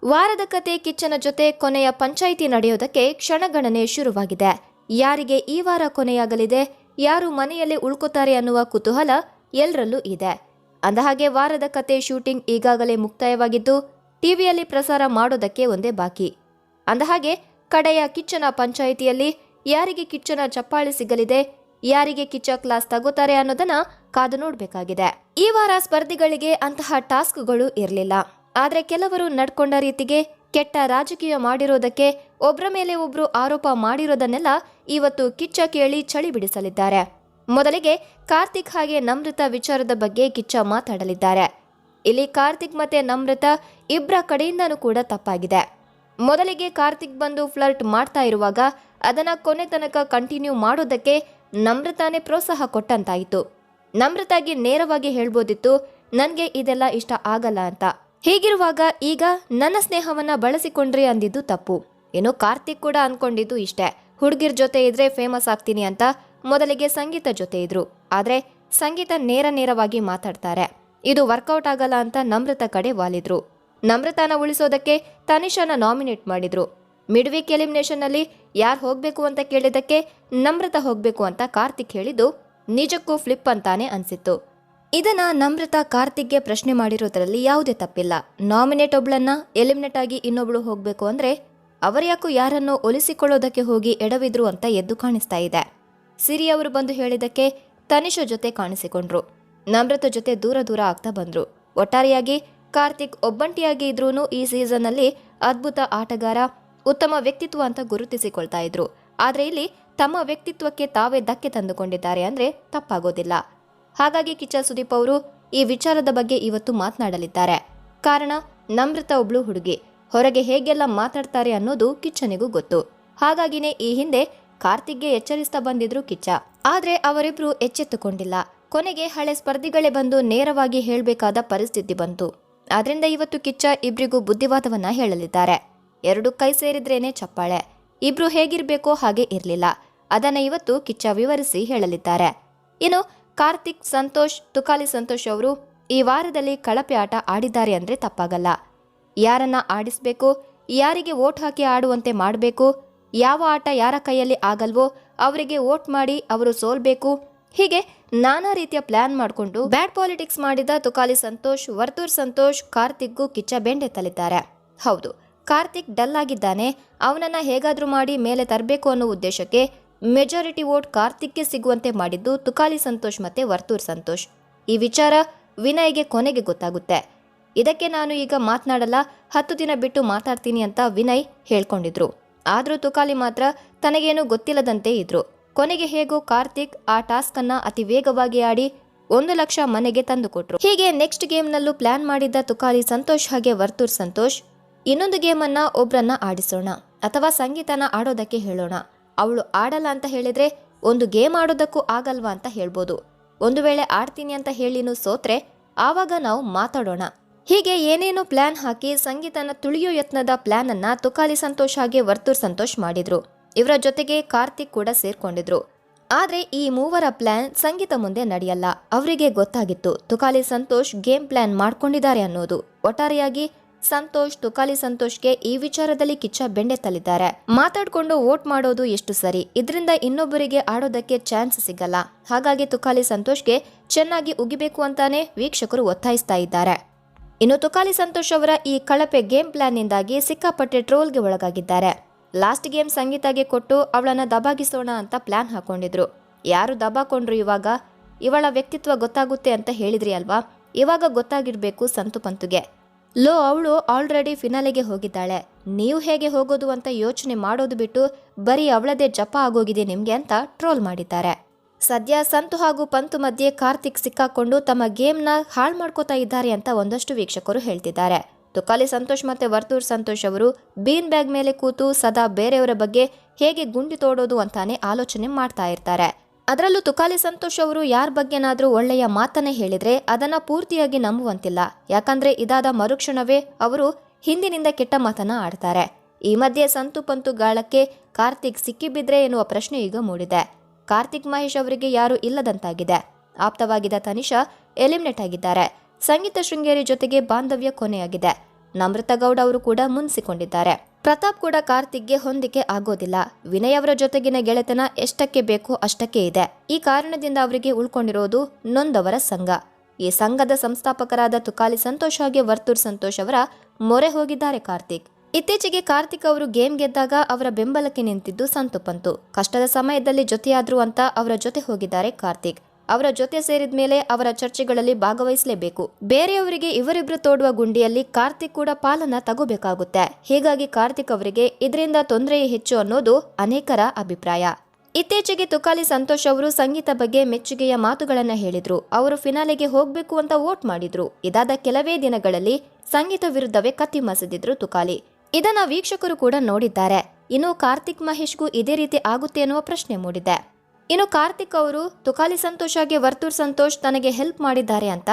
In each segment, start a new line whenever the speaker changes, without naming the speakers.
ವಾರದ ಕತೆ ಕಿಚ್ಚನ ಜೊತೆ ಕೊನೆಯ ಪಂಚಾಯಿತಿ ನಡೆಯೋದಕ್ಕೆ ಕ್ಷಣಗಣನೆ ಶುರುವಾಗಿದೆ. ಯಾರಿಗೆ ಈ ವಾರ ಕೊನೆಯಾಗಲಿದೆ, ಯಾರು ಮನೆಯಲ್ಲಿ ಉಳ್ಕೋತಾರೆ ಅನ್ನುವ ಕುತೂಹಲ ಎಲ್ಲರಲ್ಲೂ ಇದೆ. ಅಂದಹಾಗೆ ವಾರದ ಕತೆ ಶೂಟಿಂಗ್ ಈಗಾಗಲೇ ಮುಕ್ತಾಯವಾಗಿದ್ದು ಟಿವಿಯಲ್ಲಿ ಪ್ರಸಾರ ಮಾಡೋದಕ್ಕೆ ಒಂದೇ ಬಾಕಿ. ಅಂದಹಾಗೆ ಕಡೆಯ ಕಿಚ್ಚನ ಪಂಚಾಯಿತಿಯಲ್ಲಿ ಯಾರಿಗೆ ಕಿಚ್ಚನ ಚಪ್ಪಾಳೆ ಸಿಗಲಿದೆ, ಯಾರಿಗೆ ಕಿಚ್ಚ ಕ್ಲಾಸ್ ತಗೋತಾರೆ ಅನ್ನೋದನ್ನ ಕಾದು ನೋಡಬೇಕಾಗಿದೆ. ಈ ವಾರ ಸ್ಪರ್ಧಿಗಳಿಗೆ ಅಂತಹ ಟಾಸ್ಕ್ಗಳು ಇರಲಿಲ್ಲ. ಆದ್ರೆ ಕೆಲವರು ನಡ್ಕೊಂಡ ರೀತಿಗೆ, ಕೆಟ್ಟ ರಾಜಕೀಯ ಮಾಡಿರೋದಕ್ಕೆ, ಒಬ್ರ ಮೇಲೆ ಒಬ್ರು ಆರೋಪ ಮಾಡಿರೋದನ್ನೆಲ್ಲ ಇವತ್ತು ಕಿಚ್ಚ ಕೇಳಿ ಚಳಿ ಬಿಡಿಸಲಿದ್ದಾರೆ. ಮೊದಲಿಗೆ ಕಾರ್ತಿಕ್ ಹಾಗೆ ನಮ್ರತಾ ವಿಚಾರದ ಬಗ್ಗೆ ಕಿಚ್ಚ ಮಾತಾಡಲಿದ್ದಾರೆ. ಇಲ್ಲಿ ಕಾರ್ತಿಕ್ ಮತ್ತೆ ನಮ್ರತಾ ಇಬ್ಬರ ಕಡೆಯಿಂದನೂ ಕೂಡ ತಪ್ಪಾಗಿದೆ. ಮೊದಲಿಗೆ ಕಾರ್ತಿಕ್ ಬಂದು ಫ್ಲರ್ಟ್ ಮಾಡ್ತಾ ಇರುವಾಗ ಅದನ್ನ ಕೊನೆ ತನಕ ಕಂಟಿನ್ಯೂ ಮಾಡೋದಕ್ಕೆ ನಮ್ರತಾನೇ ಪ್ರೋತ್ಸಾಹ ಕೊಟ್ಟಂತಾಯಿತು. ನಮ್ರತಾಗಿ ನೇರವಾಗಿ ಹೇಳ್ಬೋದಿತ್ತು, ನನ್ಗೆ ಇದೆಲ್ಲ ಇಷ್ಟ ಆಗಲ್ಲ ಅಂತ. ಹೀಗಿರುವಾಗ ಈಗ ನನ್ನ ಸ್ನೇಹವನ್ನ ಬಳಸಿಕೊಂಡ್ರಿ ಅಂದಿದ್ದು ತಪ್ಪು. ಇನ್ನು ಕಾರ್ತಿಕ್ ಕೂಡ ಅನ್ಕೊಂಡಿದ್ದು ಇಷ್ಟೇ, ಹುಡುಗಿರ್ ಜೊತೆ ಇದ್ರೆ ಫೇಮಸ್ ಆಗ್ತೀನಿ ಅಂತ. ಮೊದಲಿಗೆ ಸಂಗೀತ ಜೊತೆ ಇದ್ರು, ಆದ್ರೆ ಸಂಗೀತ ನೇರವಾಗಿ ಮಾತಾಡ್ತಾರೆ, ಇದು ವರ್ಕೌಟ್ ಆಗಲ್ಲ ಅಂತ ನಮ್ರತಾ ಕಡೆ ವಾಲಿದ್ರು. ನಮ್ರತಾನ ಉಳಿಸೋದಕ್ಕೆ ತನಿಷಾನ ನಾಮಿನೇಟ್ ಮಾಡಿದ್ರು. ಮಿಡ್ ವೀಕ್ ಎಲಿಮಿನೇಷನ್ ನಲ್ಲಿ ಯಾರು ಹೋಗ್ಬೇಕು ಅಂತ ಕೇಳಿದಕ್ಕೆ ನಮ್ರತಾ ಹೋಗ್ಬೇಕು ಅಂತ ಕಾರ್ತಿಕ್ ಹೇಳಿದ್ದು ನಿಜಕ್ಕೂ ಫ್ಲಿಪ್ ಅಂತಾನೆ ಅನ್ಸಿತ್ತು. ಇದನ್ನ ನಮ್ರತಾ ಕಾರ್ತಿಕ್ಗೆ ಪ್ರಶ್ನೆ ಮಾಡಿರೋದ್ರಲ್ಲಿ ಯಾವುದೇ ತಪ್ಪಿಲ್ಲ. ನಾಮಿನೇಟ್ ಒಬ್ಳನ್ನ ಎಲಿಮಿನೇಟ್ ಆಗಿ ಇನ್ನೊಬ್ಳು ಹೋಗ್ಬೇಕು ಅಂದ್ರೆ ಅವರ್ಯಾಕೋ ಯಾರನ್ನೋ ಒಲಿಸಿಕೊಳ್ಳೋದಕ್ಕೆ ಹೋಗಿ ಎಡವಿದ್ರು ಅಂತ ಎದ್ದು ಕಾಣಿಸ್ತಾ ಇದೆ. ಸಿರಿ ಅವರು ಬಂದು ಹೇಳಿದಕ್ಕೆ ತನಿಷಾ ಜೊತೆ ಕಾಣಿಸಿಕೊಂಡ್ರು. ನಮ್ರತಾ ಜೊತೆ ದೂರ ಆಗ್ತಾ ಬಂದ್ರು. ಒಟ್ಟಾರೆಯಾಗಿ ಕಾರ್ತಿಕ್ ಒಬ್ಬಂಟಿಯಾಗಿ ಇದ್ರೂನು ಈ ಸೀಸನ್ ಅಲ್ಲಿ ಅದ್ಭುತ ಆಟಗಾರ, ಉತ್ತಮ ವ್ಯಕ್ತಿತ್ವ ಅಂತ ಗುರುತಿಸಿಕೊಳ್ತಾ ಇದ್ರು. ಆದ್ರೆ ಇಲ್ಲಿ ತಮ್ಮ ವ್ಯಕ್ತಿತ್ವಕ್ಕೆ ತಾವೇ ಧಕ್ಕೆ ತಂದುಕೊಂಡಿದ್ದಾರೆ ಅಂದ್ರೆ ತಪ್ಪಾಗೋದಿಲ್ಲ. ಹಾಗಾಗಿ ಕಿಚ್ಚ ಸುದೀಪ್ ಅವರು ಈ ವಿಚಾರದ ಬಗ್ಗೆ ಇವತ್ತು ಮಾತನಾಡಲಿದ್ದಾರೆ. ಕಾರಣ ನಮ್ರತಾ ಒಬ್ಳು ಹುಡುಗಿ, ಹೊರಗೆ ಹೇಗೆಲ್ಲ ಮಾತಾಡ್ತಾರೆ ಅನ್ನೋದು ಕಿಚ್ಚನಿಗೂ ಗೊತ್ತು. ಹಾಗಾಗಿನೇ ಈ ಹಿಂದೆ ಕಾರ್ತಿಕ್ಗೆ ಎಚ್ಚರಿಸ್ತಾ ಬಂದಿದ್ರು ಕಿಚ್ಚ. ಆದ್ರೆ ಅವರಿಬ್ರು ಎಚ್ಚೆತ್ತುಕೊಂಡಿಲ್ಲ. ಕೊನೆಗೆ ಹಳೆ ಸ್ಪರ್ಧಿಗಳೇ ಬಂದು ನೇರವಾಗಿ ಹೇಳಬೇಕಾದ ಪರಿಸ್ಥಿತಿ ಬಂತು. ಆದ್ರಿಂದ ಇವತ್ತು ಕಿಚ್ಚ ಇಬ್ರಿಗೂ ಬುದ್ಧಿವಾದವನ್ನ ಹೇಳಲಿದ್ದಾರೆ. ಎರಡು ಕೈ ಸೇರಿದ್ರೇನೆ ಚಪ್ಪಾಳೆ, ಇಬ್ರು ಹೇಗಿರ್ಬೇಕೋ ಹಾಗೆ ಇರ್ಲಿಲ್ಲ. ಅದನ್ನ ಇವತ್ತು ಕಿಚ್ಚ ವಿವರಿಸಿ ಹೇಳಲಿದ್ದಾರೆ. ಇನ್ನು ಕಾರ್ತಿಕ್, ಸಂತೋಷ್, ತುಕಾಲಿ ಸಂತೋಷ್ ಅವರು ಈ ವಾರದಲ್ಲಿ ಕಳಪೆ ಆಟ ಆಡಿದ್ದಾರೆ ಅಂದ್ರೆ ತಪ್ಪಾಗಲ್ಲ. ಯಾರನ್ನ ಆಡಿಸ್ಬೇಕು, ಯಾರಿಗೆ ವೋಟ್ ಹಾಕಿ ಆಡುವಂತೆ ಮಾಡಬೇಕು, ಯಾವ ಆಟ ಯಾರ ಕೈಯಲ್ಲಿ ಆಗಲ್ವೋ ಅವರಿಗೆ ವೋಟ್ ಮಾಡಿ ಅವರು ಸೋಲ್ಬೇಕು, ಹೀಗೆ ನಾನಾ ರೀತಿಯ ಪ್ಲಾನ್ ಮಾಡಿಕೊಂಡು ಬ್ಯಾಡ್ ಪಾಲಿಟಿಕ್ಸ್ ಮಾಡಿದ ತುಕಾಲಿ ಸಂತೋಷ್, ವರ್ತೂರ್ ಸಂತೋಷ್, ಕಾರ್ತಿಕ್ಗೂ ಕಿಚ್ಚ ಬೆಂಡೆತ್ತಲಿದ್ದಾರೆ. ಹೌದು, ಕಾರ್ತಿಕ್ ಡಲ್ ಆಗಿದ್ದಾನೆ, ಅವನನ್ನ ಹೇಗಾದ್ರೂ ಮಾಡಿ ಮೇಲೆ ತರಬೇಕು ಅನ್ನೋ ಉದ್ದೇಶಕ್ಕೆ ಮೆಜಾರಿಟಿ ವೋಟ್ ಕಾರ್ತಿಕ್ಗೆ ಸಿಗುವಂತೆ ಮಾಡಿದ್ದು ತುಕಾಲಿ ಸಂತೋಷ್ ಮತ್ತೆ ವರ್ತೂರ್ ಸಂತೋಷ್. ಈ ವಿಚಾರ ವಿನಯ್ಗೆ ಕೊನೆಗೆ ಗೊತ್ತಾಗುತ್ತೆ. ಇದಕ್ಕೆ ನಾನು ಈಗ ಮಾತನಾಡಲ್ಲ, 10 ದಿನ ಬಿಟ್ಟು ಮಾತಾಡ್ತೀನಿ ಅಂತ ವಿನಯ್ ಹೇಳ್ಕೊಂಡಿದ್ರು. ಆದ್ರೂ ತುಕಾಲಿ ಮಾತ್ರ ತನಗೇನು ಗೊತ್ತಿಲ್ಲದಂತೆ ಇದ್ರು. ಕೊನೆಗೆ ಹೇಗೋ ಕಾರ್ತಿಕ್ ಆ ಟಾಸ್ಕ್ ಅನ್ನ ಅತಿ ವೇಗವಾಗಿ ಆಡಿ 1 ಲಕ್ಷ ಮನೆಗೆ ತಂದುಕೊಟ್ರು. ಹೀಗೆ ನೆಕ್ಸ್ಟ್ ಗೇಮ್ ನಲ್ಲೂ ಪ್ಲಾನ್ ಮಾಡಿದ್ದ ತುಕಾಲಿ ಸಂತೋಷ್ ಹಾಗೆ ವರ್ತೂರ್ ಸಂತೋಷ್, ಇನ್ನೊಂದು ಗೇಮ್ ಅನ್ನ ಒಬ್ರನ್ನ ಆಡಿಸೋಣ ಅಥವಾ ಸಂಗೀತನ ಆಡೋದಕ್ಕೆ ಹೇಳೋಣ, ಅವಳು ಆಡಲ್ಲ ಅಂತ ಹೇಳಿದ್ರೆ ಒಂದು ಗೇಮ್ ಆಡೋದಕ್ಕೂ ಆಗಲ್ವಾ ಅಂತ ಹೇಳ್ಬೋದು. ಒಂದು ವೇಳೆ ಆಡ್ತೀನಿ ಅಂತ ಹೇಳಿನೂ ಸೋತ್ರೆ ಆವಾಗ ನಾವು ಮಾತಾಡೋಣ. ಹೀಗೆ ಏನೇನೋ ಪ್ಲಾನ್ ಹಾಕಿ ಸಂಗೀತನ ತುಳಿಯೋ ಯತ್ನದ ಪ್ಲಾನ್ ಅನ್ನ ತುಕಾಲಿ ಸಂತೋಷ್ ಹಾಗೆ ವರ್ತೂರ್ ಸಂತೋಷ್ ಮಾಡಿದ್ರು. ಇವರ ಜೊತೆಗೆ ಕಾರ್ತಿಕ್ ಕೂಡ ಸೇರ್ಕೊಂಡಿದ್ರು. ಆದ್ರೆ ಈ ಮೂವರ ಪ್ಲಾನ್ ಸಂಗೀತ ಮುಂದೆ ನಡೆಯಲ್ಲ. ಅವರಿಗೆ ಗೊತ್ತಾಗಿತ್ತು ತುಕಾಲಿ ಸಂತೋಷ್ ಗೇಮ್ ಪ್ಲಾನ್ ಮಾಡ್ಕೊಂಡಿದ್ದಾರೆ ಅನ್ನೋದು. ಒಟ್ಟಾರೆಯಾಗಿ ಸಂತೋಷ್, ತುಕಾಲಿ ಸಂತೋಷ್ಗೆ ಈ ವಿಚಾರದಲ್ಲಿ ಕಿಚ್ಚ ಬೆಂಡೆತ್ತಲಿದ್ದಾರೆ. ಮಾತಾಡ್ಕೊಂಡು ವೋಟ್ ಮಾಡೋದು ಎಷ್ಟು ಸರಿ, ಇದರಿಂದ ಇನ್ನೊಬ್ಬರಿಗೆ ಆಡೋದಕ್ಕೆ ಚಾನ್ಸ್ ಸಿಗಲ್ಲ. ಹಾಗಾಗಿ ತುಕಾಲಿ ಸಂತೋಷ್ಗೆ ಚೆನ್ನಾಗಿ ಉಗಿಬೇಕು ಅಂತಾನೆ ವೀಕ್ಷಕರು ಒತ್ತಾಯಿಸ್ತಾ ಇದ್ದಾರೆ. ಇನ್ನು ತುಕಾಲಿ ಸಂತೋಷ್ ಅವರ ಈ ಕಳಪೆ ಗೇಮ್ ಪ್ಲಾನ್ ನಿಂದಾಗಿ ಸಿಕ್ಕಾಪಟ್ಟೆ ಟ್ರೋಲ್ಗೆ ಒಳಗಾಗಿದ್ದಾರೆ. ಲಾಸ್ಟ್ ಗೇಮ್ ಸಂಗೀತಾಗೆ ಕೊಟ್ಟು ಅವಳನ್ನ ದಬಾಗಿಸೋಣ ಅಂತ ಪ್ಲಾನ್ ಹಾಕೊಂಡಿದ್ರು. ಯಾರು ದಬಾಕೊಂಡ್ರು, ಇವಾಗ ಇವಳ ವ್ಯಕ್ತಿತ್ವ ಗೊತ್ತಾಗುತ್ತೆ ಅಂತ ಹೇಳಿದ್ರಿ ಅಲ್ವಾ, ಇವಾಗ ಗೊತ್ತಾಗಿರ್ಬೇಕು ಸಂತು ಪಂತುಗೆ. ಅವಳು ಆಲ್ರೆಡಿ ಫಿನಾಲೆಗೆ ಹೋಗಿದ್ದಾಳೆ, ನೀವು ಹೇಗೆ ಹೋಗೋದು ಅಂತ ಯೋಚನೆ ಮಾಡೋದು ಬಿಟ್ಟು ಬರೀ ಅವಳದೇ ಜಪ ಆಗೋಗಿದೆ ನಿಮ್ಗೆ ಅಂತ ಟ್ರೋಲ್ ಮಾಡಿದ್ದಾರೆ. ಸದ್ಯ ಸಂತು ಹಾಗೂ ಪಂತು ಮಧ್ಯೆ ಕಾರ್ತಿಕ್ ಸಿಕ್ಕಾಕೊಂಡು ತಮ್ಮ ಗೇಮ್ನ ಹಾಳು ಮಾಡ್ಕೋತಾ ಇದ್ದಾರೆ ಅಂತ ಒಂದಷ್ಟು ವೀಕ್ಷಕರು ಹೇಳ್ತಿದ್ದಾರೆ. ತುಕಾಲಿ ಸಂತೋಷ್ ಮತ್ತೆ ವರ್ತೂರ್ ಸಂತೋಷ್ ಅವರು ಬೀನ್ ಬ್ಯಾಗ್ ಮೇಲೆ ಕೂತು ಸದಾ ಬೇರೆಯವರ ಬಗ್ಗೆ ಹೇಗೆ ಗುಂಡಿ ತೋಡೋದು ಅಂತಾನೆ ಆಲೋಚನೆ ಮಾಡ್ತಾ ಇರ್ತಾರೆ. ಅದರಲ್ಲೂ ತುಕಾಲಿ ಸಂತೋಷ್ ಅವರು ಯಾರ ಬಗ್ಗೆನಾದ್ರೂ ಒಳ್ಳೆಯ ಮಾತನ್ನೇ ಹೇಳಿದ್ರೆ ಅದನ್ನ ಪೂರ್ತಿಯಾಗಿ ನಂಬುವಂತಿಲ್ಲ. ಯಾಕಂದ್ರೆ ಇದಾದ ಮರುಕ್ಷಣವೇ ಅವರು ಹಿಂದಿನಿಂದ ಕೆಟ್ಟ ಮಾತನ್ನ ಆಡ್ತಾರೆ. ಈ ಮಧ್ಯೆ ಸಂತು ಪಂತು ಗಾಳಕ್ಕೆ ಕಾರ್ತಿಕ್ ಸಿಕ್ಕಿಬಿದ್ರೆ ಎನ್ನುವ ಪ್ರಶ್ನೆ ಈಗ ಮೂಡಿದೆ. ಕಾರ್ತಿಕ್ ಮಹೇಶ್ ಅವರಿಗೆ ಯಾರು ಇಲ್ಲದಂತಾಗಿದೆ. ಆಪ್ತವಾಗಿದ್ದ ತನಿಷಾ ಎಲಿಮಿನೇಟ್ ಆಗಿದ್ದಾರೆ. ಸಂಗೀತ ಶೃಂಗೇರಿ ಜೊತೆಗೆ ಬಾಂಧವ್ಯ ಕೊನೆಯಾಗಿದೆ. ನಮ್ರತಾ ಗೌಡ ಅವರು ಕೂಡ ಮುನ್ಸಿಕೊಂಡಿದ್ದಾರೆ. ಪ್ರತಾಪ್ ಕೂಡ ಕಾರ್ತಿಕ್ಗೆ ಹೊಂದಿಕೆ ಆಗೋದಿಲ್ಲ. ವಿನಯ್ ಅವರ ಜೊತೆಗಿನ ಗೆಳೆತನ ಎಷ್ಟಕ್ಕೆ ಬೇಕೋ ಅಷ್ಟಕ್ಕೆ ಇದೆ. ಈ ಕಾರಣದಿಂದ ಅವರಿಗೆ ಉಳ್ಕೊಂಡಿರೋದು ನೊಂದವರ ಸಂಘ. ಈ ಸಂಘದ ಸಂಸ್ಥಾಪಕರಾದ ತುಕಾಲಿ ಸಂತೋಷ್ ಹಾಗೆ ವರ್ತೂರ್ ಸಂತೋಷ್ ಅವರ ಮೊರೆ ಹೋಗಿದ್ದಾರೆ ಕಾರ್ತಿಕ್. ಇತ್ತೀಚೆಗೆ ಕಾರ್ತಿಕ್ ಅವರು ಗೇಮ್ ಗೆದ್ದಾಗ ಅವರ ಬೆಂಬಲಕ್ಕೆ ನಿಂತಿದ್ದು ಸಂತು ಪಂತು. ಕಷ್ಟದ ಸಮಯದಲ್ಲಿ ಜೊತೆಯಾದ್ರು ಅಂತ ಅವರ ಜೊತೆ ಹೋಗಿದ್ದಾರೆ ಕಾರ್ತಿಕ್. ಅವರ ಜೊತೆ ಸೇರಿದ ಮೇಲೆ ಅವರ ಚರ್ಚೆಗಳಲ್ಲಿ ಭಾಗವಹಿಸಲೇಬೇಕು. ಬೇರೆಯವರಿಗೆ ಇವರಿಬ್ರು ತೋಡುವ ಗುಂಡಿಯಲ್ಲಿ ಕಾರ್ತಿಕ್ ಕೂಡ ಪಾಲನ್ನ ತಗೋಬೇಕಾಗುತ್ತೆ. ಹೀಗಾಗಿ ಕಾರ್ತಿಕ್ ಅವರಿಗೆ ಇದರಿಂದ ತೊಂದರೆಯೇ ಹೆಚ್ಚು ಅನ್ನೋದು ಅನೇಕರ ಅಭಿಪ್ರಾಯ. ಇತ್ತೀಚೆಗೆ ತುಕಾಲಿ ಸಂತೋಷ್ ಅವರು ಸಂಗೀತ ಬಗ್ಗೆ ಮೆಚ್ಚುಗೆಯ ಮಾತುಗಳನ್ನ ಹೇಳಿದ್ರು. ಅವರು ಫಿನಾಲೆಗೆ ಹೋಗ್ಬೇಕು ಅಂತ ವೋಟ್ ಮಾಡಿದ್ರು. ಇದಾದ ಕೆಲವೇ ದಿನಗಳಲ್ಲಿ ಸಂಗೀತ ವಿರುದ್ಧವೇ ಕತ್ತಿ ಮಸದಿದ್ರು ತುಕಾಲಿ. ಇದನ್ನ ವೀಕ್ಷಕರು ಕೂಡ ನೋಡಿದ್ದಾರೆ. ಇನ್ನು ಕಾರ್ತಿಕ್ ಮಹೇಶ್ಗೂ ಇದೇ ರೀತಿ ಆಗುತ್ತೆ ಎನ್ನುವ ಪ್ರಶ್ನೆ ಮೂಡಿದೆ. ಇನ್ನು ಕಾರ್ತಿಕ್ ಅವರು ತುಕಾಲಿ ಸಂತೋಷ್ ಹಾಗೆ ವರ್ತೂರ್ ಸಂತೋಷ್ ತನಗೆ ಹೆಲ್ಪ್ ಮಾಡಿದ್ದಾರೆ ಅಂತ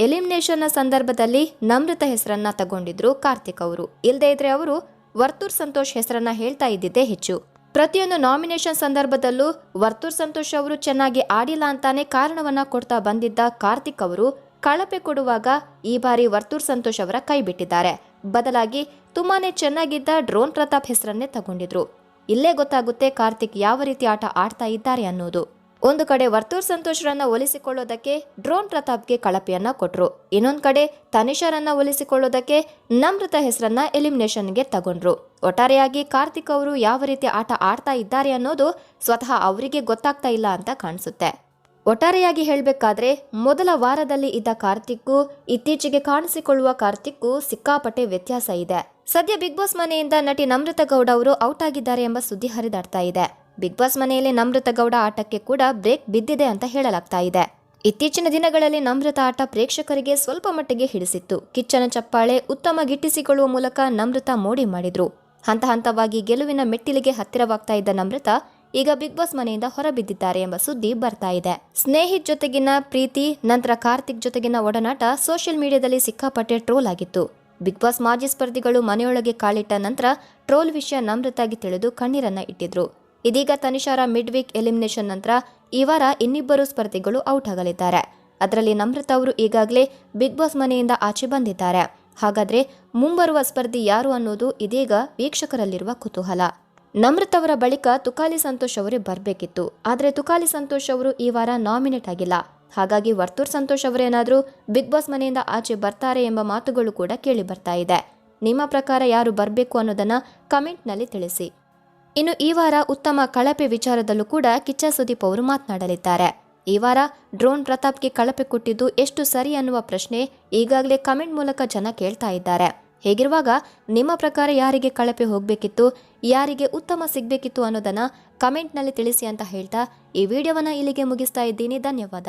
ಎಲಿಮಿನೇಷನ್ ನ ಸಂದರ್ಭದಲ್ಲಿ ನಮ್ರತಾ ಹೆಸರನ್ನ ತಗೊಂಡಿದ್ರು ಕಾರ್ತಿಕ್ ಅವರು. ಇಲ್ಲದೇ ಇದ್ರೆ ಅವರು ವರ್ತೂರ್ ಸಂತೋಷ್ ಹೆಸರನ್ನ ಹೇಳ್ತಾ ಇದ್ದಿದ್ದೇ ಹೆಚ್ಚು. ಪ್ರತಿಯೊಂದು ನಾಮಿನೇಷನ್ ಸಂದರ್ಭದಲ್ಲೂ ವರ್ತೂರ್ ಸಂತೋಷ್ ಅವರು ಚೆನ್ನಾಗಿ ಆಡಿಲ್ಲ ಅಂತಾನೆ ಕಾರಣವನ್ನ ಕೊಡ್ತಾ ಬಂದಿದ್ದ ಕಾರ್ತಿಕ್ ಅವರು ಕಳಪೆ ಕೊಡುವಾಗ ಈ ಬಾರಿ ವರ್ತೂರ್ ಸಂತೋಷ್ ಅವರ ಕೈ ಬಿಟ್ಟಿದ್ದಾರೆ. ಬದಲಾಗಿ ತುಂಬಾನೇ ಚೆನ್ನಾಗಿದ್ದ ಡ್ರೋನ್ ಪ್ರತಾಪ್ ಹೆಸರನ್ನೇ ತಗೊಂಡಿದ್ರು. ಇಲ್ಲೇ ಗೊತ್ತಾಗುತ್ತೆ ಕಾರ್ತಿಕ್ ಯಾವ ರೀತಿ ಆಟ ಆಡ್ತಾ ಇದ್ದಾರೆ ಅನ್ನೋದು. ಒಂದು ಕಡೆ ವರ್ತೂರ್ ಸಂತೋಷ್ರನ್ನ ಒಲಿಸಿಕೊಳ್ಳೋದಕ್ಕೆ ಡ್ರೋನ್ ಪ್ರತಾಪ್ಗೆ ಕಳಪೆಯನ್ನ ಕೊಟ್ರು. ಇನ್ನೊಂದ್ ಕಡೆ ತನಿಷಾರನ್ನ ಒಲಿಸಿಕೊಳ್ಳೋದಕ್ಕೆ ನಮ್ರತಾ ಹೆಸರನ್ನ ಎಲಿಮಿನೇಷನ್ಗೆ ತಗೊಂಡ್ರು. ಒಟ್ಟಾರೆಯಾಗಿ ಕಾರ್ತಿಕ್ ಅವರು ಯಾವ ರೀತಿ ಆಟ ಆಡ್ತಾ ಇದ್ದಾರೆ ಅನ್ನೋದು ಸ್ವತಃ ಅವರಿಗೆ ಗೊತ್ತಾಗ್ತಾ ಇಲ್ಲ ಅಂತ ಕಾಣಿಸುತ್ತೆ. ಒಟ್ಟಾರೆಯಾಗಿ ಹೇಳಬೇಕಾದ್ರೆ ಮೊದಲ ವಾರದಲ್ಲಿ ಇದ್ದ ಕಾರ್ತಿಕ್ಗೂ ಇತ್ತೀಚೆಗೆ ಕಾಣಿಸಿಕೊಳ್ಳುವ ಕಾರ್ತಿಕ್ಗೂ ಸಿಕ್ಕಾಪಟ್ಟೆ ವ್ಯತ್ಯಾಸ ಇದೆ. ಸದ್ಯ ಬಿಗ್ ಬಾಸ್ ಮನೆಯಿಂದ ನಟಿ ನಮ್ರತಾ ಗೌಡ ಅವರು ಔಟ್ ಆಗಿದ್ದಾರೆ ಎಂಬ ಸುದ್ದಿ ಹರಿದಾಡ್ತಾ ಇದೆ. ಬಿಗ್ ಬಾಸ್ ಮನೆಯಲ್ಲಿ ನಮ್ರತಾ ಗೌಡ ಆಟಕ್ಕೆ ಕೂಡ ಬ್ರೇಕ್ ಬಿದ್ದಿದೆ ಅಂತ ಹೇಳಲಾಗ್ತಾ ಇದೆ. ಇತ್ತೀಚಿನ ದಿನಗಳಲ್ಲಿ ನಮ್ರತಾ ಆಟ ಪ್ರೇಕ್ಷಕರಿಗೆ ಸ್ವಲ್ಪ ಮಟ್ಟಿಗೆ ಹಿಡಿಸಿತ್ತು. ಕಿಚ್ಚನ ಚಪ್ಪಾಳೆ ಉತ್ತಮ ಗಿಟ್ಟಿಸಿಕೊಳ್ಳುವ ಮೂಲಕ ನಮ್ರತಾ ಮೋಡಿ ಮಾಡಿದ್ರು. ಹಂತ ಹಂತವಾಗಿ ಗೆಲುವಿನ ಮೆಟ್ಟಿಲಿಗೆ ಹತ್ತಿರವಾಗ್ತಾ ಇದ್ದ ನಮ್ರತಾ ಈಗ ಬಿಗ್ ಬಾಸ್ ಮನೆಯಿಂದ ಹೊರಬಿದ್ದಿದ್ದಾರೆ ಎಂಬ ಸುದ್ದಿ ಬರ್ತಾ ಇದೆ. ಸ್ನೇಹಿತ್ ಜೊತೆಗಿನ ಪ್ರೀತಿ ನಂತರ ಕಾರ್ತಿಕ್ ಜೊತೆಗಿನ ಒಡನಾಟ ಸೋಷಿಯಲ್ ಮೀಡಿಯಾದಲ್ಲಿ ಸಿಕ್ಕಾಪಟ್ಟೆ ಟ್ರೋಲ್ ಆಗಿತ್ತು. ಬಿಗ್ ಬಾಸ್ ಮಾಜಿ ಸ್ಪರ್ಧಿಗಳು ಮನೆಯೊಳಗೆ ಕಾಲಿಟ್ಟ ನಂತರ ಟ್ರೋಲ್ ವಿಷಯ ನಮ್ರತಾಗಿ ತಿಳಿದು ಕಣ್ಣೀರನ್ನ ಇಟ್ಟಿದ್ರು. ಇದೀಗ ತನಿಷಾರ ಮಿಡ್ ವೀಕ್ ಎಲಿಮಿನೇಷನ್ ನಂತರ ಈ ವಾರ ಇನ್ನಿಬ್ಬರು ಸ್ಪರ್ಧಿಗಳು ಔಟ್ ಆಗಲಿದ್ದಾರೆ. ಅದರಲ್ಲಿ ನಮ್ರತಾ ಅವರು ಈಗಾಗಲೇ ಬಿಗ್ ಬಾಸ್ ಮನೆಯಿಂದ ಆಚೆ ಬಂದಿದ್ದಾರೆ. ಹಾಗಾದ್ರೆ ಮುಂಬರುವ ಸ್ಪರ್ಧಿ ಯಾರು ಅನ್ನೋದು ಇದೀಗ ವೀಕ್ಷಕರಲ್ಲಿರುವ ಕುತೂಹಲ. ನಮ್ರತಾ ಅವರ ಬಳಿಕ ತುಕಾಲಿ ಸಂತೋಷ್ ಅವರೇ ಬರಬೇಕಿತ್ತು. ಆದರೆ ತುಕಾಲಿ ಸಂತೋಷ್ ಅವರು ಈ ವಾರ ನಾಮಿನೇಟ್ ಆಗಿಲ್ಲ. ಹಾಗಾಗಿ ವರ್ತೂರ್ ಸಂತೋಷ್ ಅವರೇನಾದ್ರೂ ಬಿಗ್ ಬಾಸ್ ಮನೆಯಿಂದ ಆಚೆ ಬರ್ತಾರೆ ಎಂಬ ಮಾತುಗಳು ಕೂಡ ಕೇಳಿ ಬರ್ತಾ ಇದೆ. ನಿಮ್ಮ ಪ್ರಕಾರ ಯಾರು ಬರಬೇಕು ಅನ್ನೋದನ್ನ ಕಮೆಂಟ್ನಲ್ಲಿ ತಿಳಿಸಿ. ಇನ್ನು ಈ ವಾರ ಉತ್ತಮ ಕಳಪೆ ವಿಚಾರದಲ್ಲೂ ಕೂಡ ಕಿಚ್ಚ ಸುದೀಪ್ ಅವರು ಮಾತನಾಡಲಿದ್ದಾರೆ. ಈ ವಾರ ಡ್ರೋನ್ ಪ್ರತಾಪ್ಗೆ ಕಳಪೆ ಕೊಟ್ಟಿದ್ದು ಎಷ್ಟು ಸರಿ ಅನ್ನುವ ಪ್ರಶ್ನೆ ಈಗಾಗಲೇ ಕಮೆಂಟ್ ಮೂಲಕ ಜನ ಕೇಳ್ತಾ ಇದ್ದಾರೆ. ಹೇಗಿರುವಾಗ ನಿಮ್ಮ ಪ್ರಕಾರ ಯಾರಿಗೆ ಕಳಪೆ ಹೋಗಬೇಕಿತ್ತು, ಯಾರಿಗೆ ಉತ್ತಮ ಸಿಗಬೇಕಿತ್ತು ಅನ್ನೋದನ್ನ ಕಮೆಂಟ್ನಲ್ಲಿ ತಿಳಿಸಿ ಅಂತ ಹೇಳ್ತಾ ಈ ವಿಡಿಯೋವನ್ನ ಇಲ್ಲಿಗೆ ಮುಗಿಸ್ತಾ ಇದ್ದೀನಿ. ಧನ್ಯವಾದ.